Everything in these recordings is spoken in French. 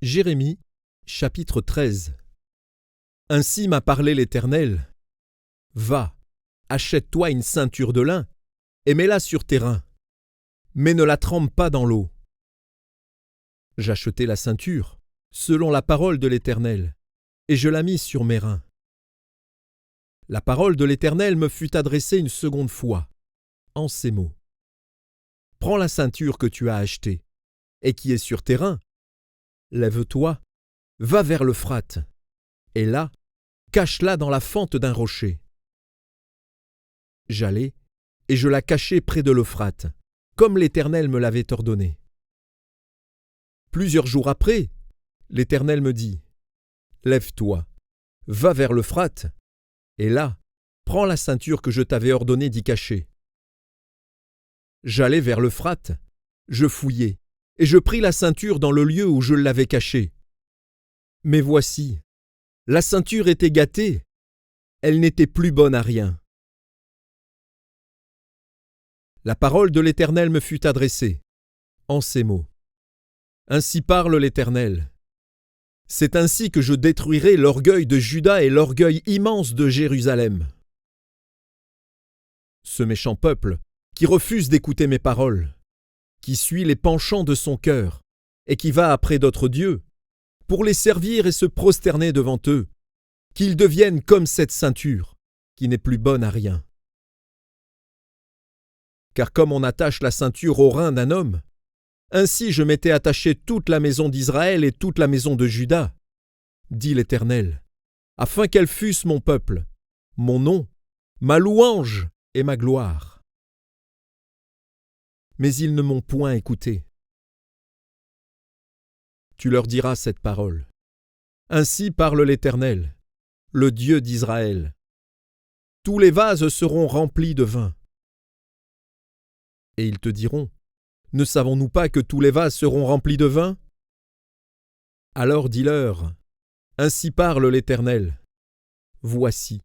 Jérémie, chapitre 13. Ainsi m'a parlé l'Éternel. Va, achète-toi une ceinture de lin et mets-la sur tes reins, mais ne la trempe pas dans l'eau. J'achetai la ceinture, selon la parole de l'Éternel, et je la mis sur mes reins. La parole de l'Éternel me fut adressée une seconde fois, en ces mots. Prends la ceinture que tu as achetée, et qui est sur tes reins. Lève-toi, va vers l'Euphrate, et là, cache-la dans la fente d'un rocher. J'allai, et je la cachai près de l'Euphrate, comme l'Éternel me l'avait ordonné. Plusieurs jours après, l'Éternel me dit, « Lève-toi, va vers l'Euphrate, et là, prends la ceinture que je t'avais ordonné d'y cacher. » J'allai vers l'Euphrate, je fouillai, et je pris la ceinture dans le lieu où je l'avais cachée. Mais voici, la ceinture était gâtée, elle n'était plus bonne à rien. La parole de l'Éternel me fut adressée, en ces mots. Ainsi parle l'Éternel. C'est ainsi que je détruirai l'orgueil de Juda et l'orgueil immense de Jérusalem. Ce méchant peuple, qui refuse d'écouter mes paroles, qui suit les penchants de son cœur, et qui va après d'autres dieux, pour les servir et se prosterner devant eux, qu'ils deviennent comme cette ceinture, qui n'est plus bonne à rien. Car comme on attache la ceinture au rein d'un homme, ainsi je m'étais attaché toute la maison d'Israël et toute la maison de Juda, dit l'Éternel, afin qu'elles fussent mon peuple, mon nom, ma louange et ma gloire. Mais ils ne m'ont point écouté. Tu leur diras cette parole. Ainsi parle l'Éternel, le Dieu d'Israël. Tous les vases seront remplis de vin. Et ils te diront, ne savons-nous pas que tous les vases seront remplis de vin? Alors dis-leur, ainsi parle l'Éternel. Voici,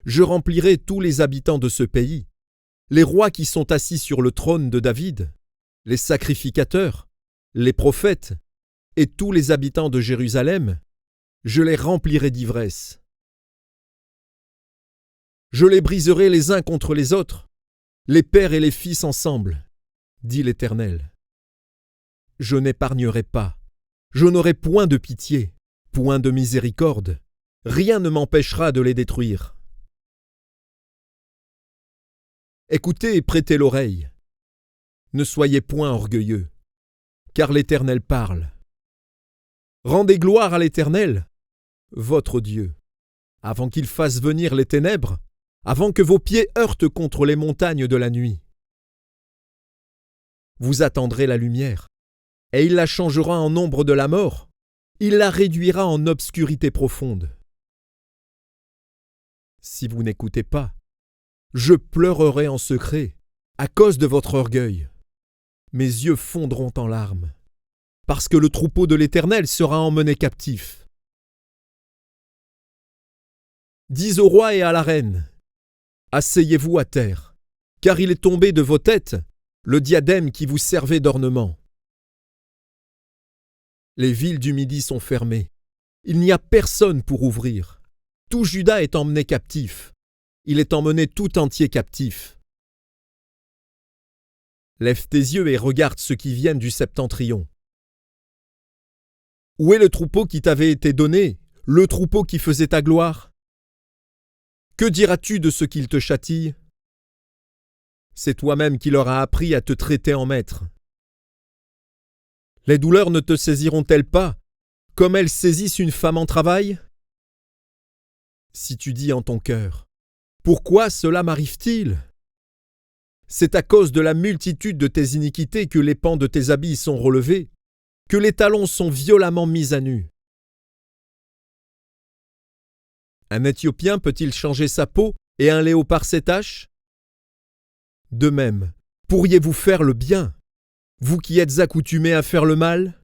je remplirai tous les habitants de ce pays, les rois qui sont assis sur le trône de David, les sacrificateurs, les prophètes, et tous les habitants de Jérusalem, je les remplirai d'ivresse. Je les briserai les uns contre les autres, les pères et les fils ensemble, dit l'Éternel. Je n'épargnerai pas, je n'aurai point de pitié, point de miséricorde, rien ne m'empêchera de les détruire. Écoutez et prêtez l'oreille. Ne soyez point orgueilleux, car l'Éternel parle. Rendez gloire à l'Éternel, votre Dieu, avant qu'il fasse venir les ténèbres, avant que vos pieds heurtent contre les montagnes de la nuit. Vous attendrez la lumière, et il la changera en ombre de la mort, il la réduira en obscurité profonde. Si vous n'écoutez pas, je pleurerai en secret à cause de votre orgueil. Mes yeux fondront en larmes, parce que le troupeau de l'Éternel sera emmené captif. Dis au roi et à la reine, asseyez-vous à terre, car il est tombé de vos têtes le diadème qui vous servait d'ornement. Les villes du Midi sont fermées, il n'y a personne pour ouvrir. Tout Juda est emmené captif. Il est emmené tout entier captif. Lève tes yeux et regarde ceux qui viennent du septentrion. Où est le troupeau qui t'avait été donné, le troupeau qui faisait ta gloire? Que diras-tu de ceux qu'ils te châtillent? C'est toi-même qui leur as appris à te traiter en maître. Les douleurs ne te saisiront-elles pas, comme elles saisissent une femme en travail? Si tu dis en ton cœur, pourquoi cela m'arrive-t-il? C'est à cause de la multitude de tes iniquités que les pans de tes habits sont relevés, que les talons sont violemment mis à nu. Un Éthiopien peut-il changer sa peau et un léopard ses taches? De même, pourriez-vous faire le bien, vous qui êtes accoutumés à faire le mal?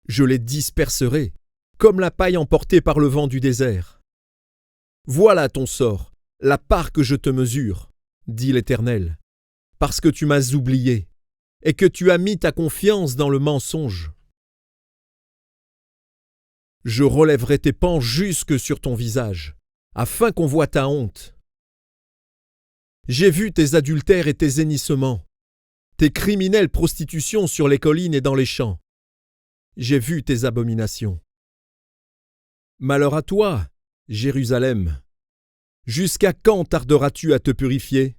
Je les disperserai, comme la paille emportée par le vent du désert. Voilà ton sort, la part que je te mesure, dit l'Éternel, parce que tu m'as oublié et que tu as mis ta confiance dans le mensonge. Je relèverai tes pans jusque sur ton visage, afin qu'on voie ta honte. J'ai vu tes adultères et tes hennissements, tes criminelles prostitutions sur les collines et dans les champs. J'ai vu tes abominations. Malheur à toi, Jérusalem! Jusqu'à quand tarderas-tu à te purifier?